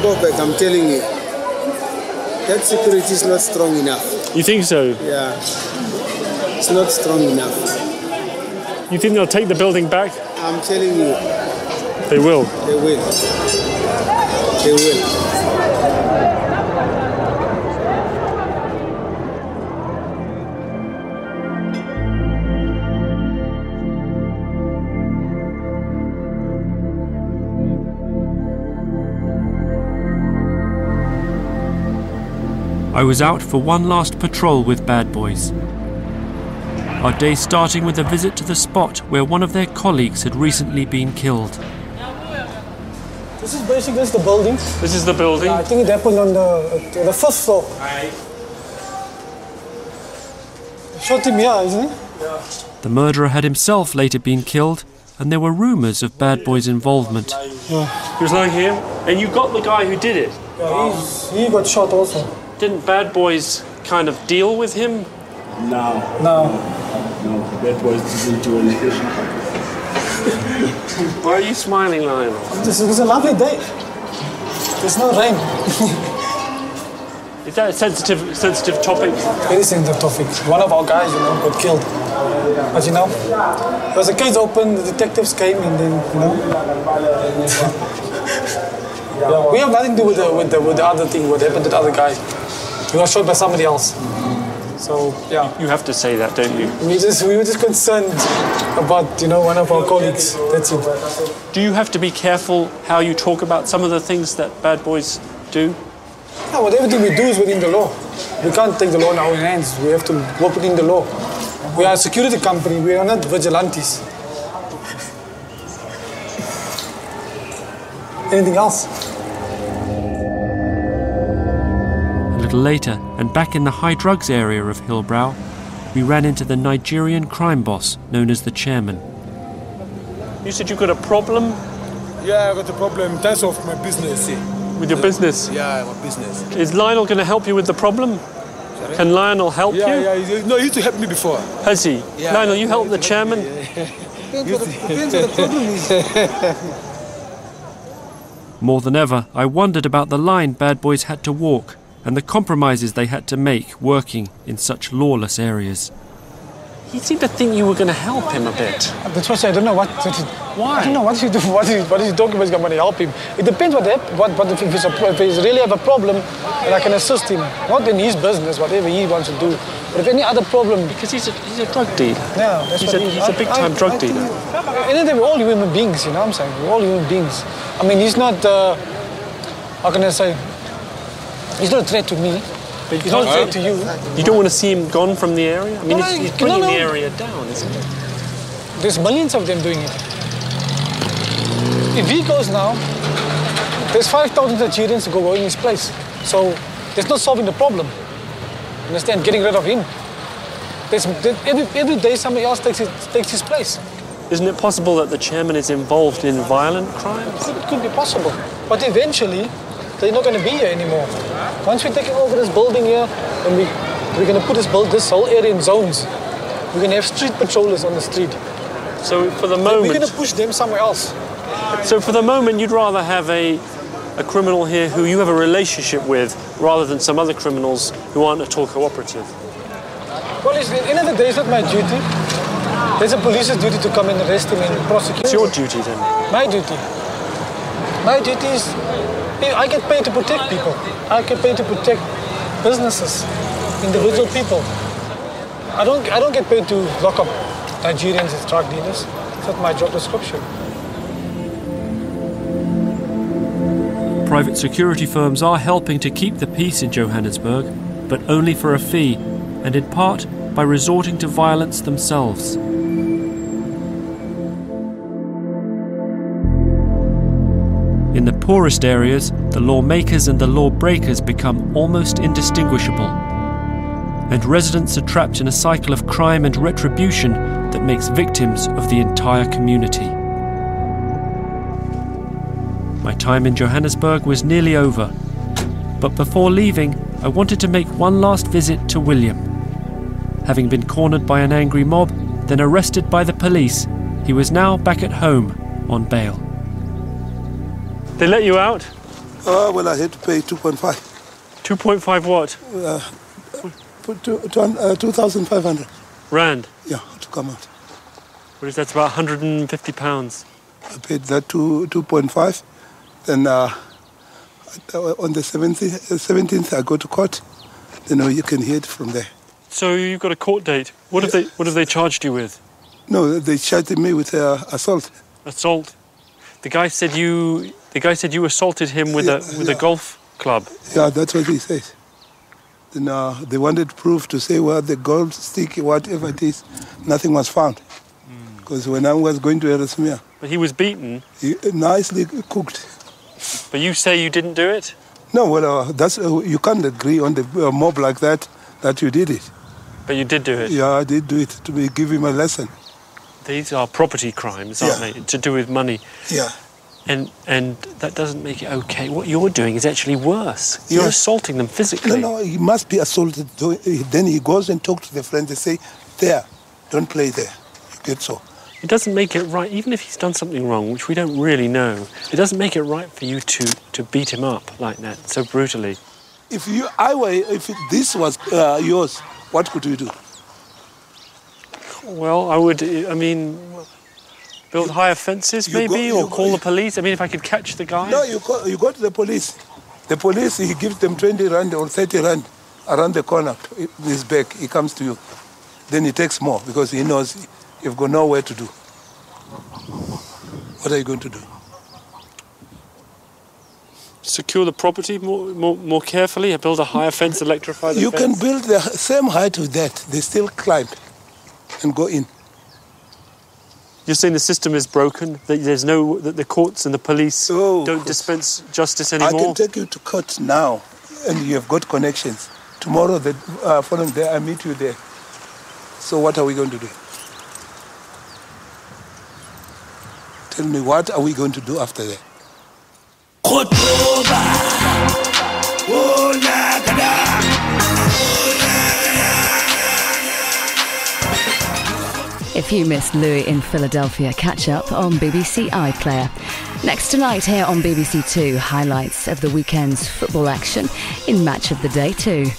go back, I'm telling you. That security is not strong enough. You think so? Yeah. It's not strong enough. You think they'll take the building back? I'm telling you. They will? They will. They will. I was out for one last patrol with bad boys. Our day starting with a visit to the spot where one of their colleagues had recently been killed. This is basically the building. This is the building? Yeah, I think it happened on the first floor. Shot him here, isn't it? Yeah. The murderer had himself later been killed, and there were rumours of bad boys' involvement. Yeah. He was lying here, and you got the guy who did it? Yeah, he got shot also. Didn't bad boys kind of deal with him? No. Bad boys didn't do anything. Why are you smiling, Lionel? This was a lovely day. There's no rain. Is that a sensitive topic? Very sensitive topic. One of our guys, got killed. But there was a case open, the detectives came and then, we have nothing to do with the other thing, what happened to the other guy. He was shot by somebody else. So, yeah. You have to say that, don't you? We were just concerned about, one of our colleagues. That's it. Do you have to be careful how you talk about some of the things that bad boys do? Yeah, everything we do is within the law. We can't take the law in our hands. We have to work within the law. We are a security company. We are not vigilantes. Anything else? A little later, and back in the high drugs area of Hillbrow, we ran into the Nigerian crime boss known as the chairman. You said you got a problem? Yeah, I got a problem in terms of my business. With your business? Yeah, my business. Is Lionel going to help you with the problem? Sorry? Can Lionel help you? Yeah. No, he used to help me before. Has he? Yeah, Lionel, you help the chairman? Depends what the problem is. More than ever, I wondered about the line bad boys had to walk and the compromises they had to make working in such lawless areas. He seemed to think you were going to help him a bit. That's why I don't know what. Why? I don't know what he do. What is he talking about? He's going to help him. It depends what if he really have a problem, and I can assist him. Not in his business, whatever he wants to do. But if any other problem, because he's a drug dealer. Yeah, that's he's a big-time drug dealer. We're all human beings, what I'm saying? We're all human beings. I mean, he's not. How can I say? He's not a threat to me. But he's not a threat to you. You don't want to see him gone from the area? I mean, he's bringing the area down, isn't it? There's millions of them doing it. If he goes now, there's 5,000 Nigerians to go in his place. So there's not solving the problem. Understand? Getting rid of him. Every day somebody else takes his place. Isn't it possible that the chairman is involved in violent crimes? It could be possible. But eventually, they're not going to be here anymore. Once we're taking over this building here, and we're going to put this whole area in zones. We're going to have street patrollers on the street. So for the moment... We're going to push them somewhere else. So for the moment, you'd rather have a criminal here who you have a relationship with, rather than some other criminals who aren't at all cooperative? Well, at the end of the day, it's not my duty. There's a police's duty to come and arrest him and prosecute. It's your duty then? My duty. My duty is... I get paid to protect people. I get paid to protect businesses, individual people. I don't get paid to lock up Nigerians as drug dealers. It's not my job description. Private security firms are helping to keep the peace in Johannesburg, but only for a fee, and in part by resorting to violence themselves. In the poorest areas, the lawmakers and the lawbreakers become almost indistinguishable, and residents are trapped in a cycle of crime and retribution that makes victims of the entire community. My time in Johannesburg was nearly over, but before leaving, I wanted to make one last visit to William. Having been cornered by an angry mob, then arrested by the police, he was now back at home on bail. They let you out? Well, I had to pay 2.5. 2.5 what? 2,500. Rand. Yeah, to come out. What is that? It's about £150. I paid that 2.5. Then on the 17th, I go to court. Then you can hear it from there. So you've got a court date. What have they charged you with? No, they charged me with assault. Assault. The guy said you assaulted him with a golf club. Yeah, that's what he said. Then they wanted proof to say, well, the gold stick, whatever it is, nothing was found. Because when I was going to Erasmia... But he was beaten? Nicely cooked. But you say you didn't do it? No, well, that's you can't agree on the mob like that you did it. But you did do it? Yeah, I did do it to give him a lesson. These are property crimes, aren't they? To do with money. Yeah. And that doesn't make it okay. What you're doing is actually worse. You're assaulting them physically. No, he must be assaulted. Then he goes and talks to the friend. They say, there, don't play there. You get so. It doesn't make it right, even if he's done something wrong, which we don't really know, it doesn't make it right for you to beat him up like that, so brutally. If this was yours, what could you do? Well, build higher fences maybe, or call the police. I mean, if I could catch the guy. No, you go to the police. The police, he gives them 20 rand or 30 rand around the corner, in his back, he comes to you. Then he takes more because he knows you've got nowhere to do. What are you going to do? Secure the property more carefully, build a higher fence, electrify the fence? You can build the same height with that. They still climb and go in. You're saying the system is broken? That the courts and the police don't dispense justice anymore? I can take you to court now, and you have got connections. Tomorrow, the following day, I meet you there. So what are we going to do? Tell me, what are we going to do after that? If you missed Louis in Philadelphia, catch up on BBC iPlayer. Next tonight here on BBC Two, highlights of the weekend's football action in Match of the Day 2.